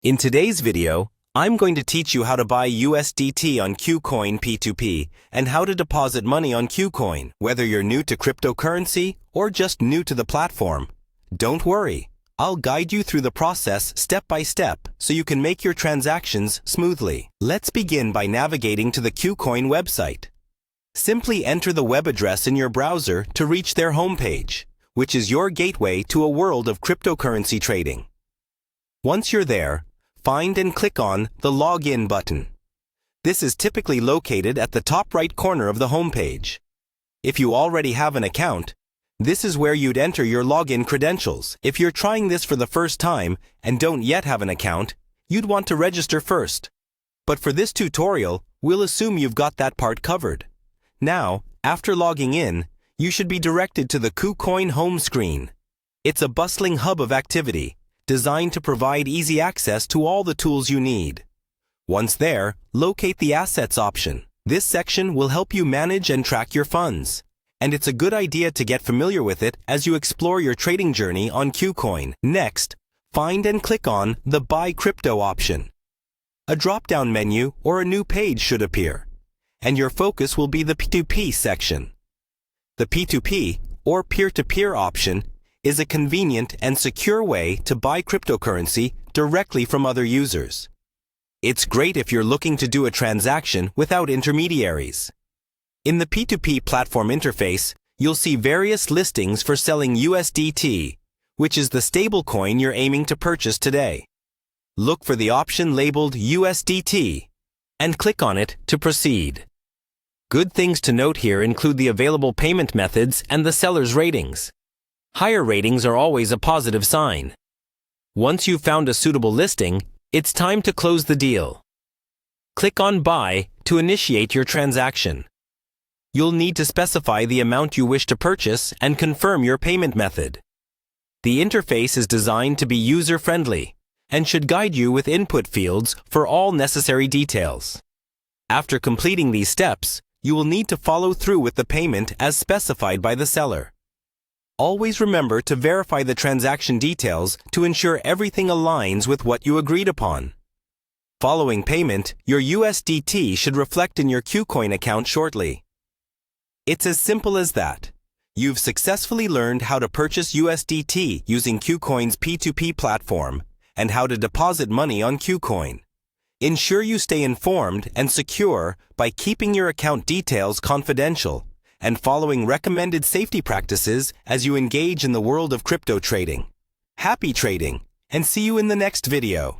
In today's video, I'm going to teach you how to buy USDT on Kucoin P2p and how to deposit money on Kucoin, whether you're new to cryptocurrency or just new to the platform. Don't worry, I'll guide you through the process step by step so you can make your transactions smoothly. Let's begin by navigating to the Kucoin website. Simply enter the web address in your browser to reach their homepage, which is your gateway to a world of cryptocurrency trading. Once you're there, find and click on the Login button. This is typically located at the top right corner of the homepage. If you already have an account, this is where you'd enter your login credentials. If you're trying this for the first time and don't yet have an account, you'd want to register first. But for this tutorial, we'll assume you've got that part covered. Now, after logging in, you should be directed to the Kucoin home screen. It's a bustling hub of activity, designed to provide easy access to all the tools you need. Once there, locate the Assets option. This section will help you manage and track your funds, and it's a good idea to get familiar with it as you explore your trading journey on Kucoin. Next, find and click on the Buy Crypto option. A drop-down menu or a new page should appear, and your focus will be the P2p section. The P2p, or peer-to-peer option, is a convenient and secure way to buy cryptocurrency directly from other users. It's great if you're looking to do a transaction without intermediaries. In the P2p platform interface, you'll see various listings for selling USDT, which is the stablecoin you're aiming to purchase today. Look for the option labeled USDT and click on it to proceed. Good things to note here include the available payment methods and the seller's ratings. Higher ratings are always a positive sign. Once you've found a suitable listing, it's time to close the deal. Click on Buy to initiate your transaction. You'll need to specify the amount you wish to purchase and confirm your payment method. The interface is designed to be user-friendly and should guide you with input fields for all necessary details. After completing these steps, you will need to follow through with the payment as specified by the seller. Always remember to verify the transaction details to ensure everything aligns with what you agreed upon. Following payment, your USDT should reflect in your Kucoin account shortly. It's as simple as that. You've successfully learned how to purchase USDT using Kucoin's P2p platform and how to deposit money on Kucoin. Ensure you stay informed and secure by keeping your account details confidential and following recommended safety practices as you engage in the world of crypto trading. Happy trading, and see you in the next video.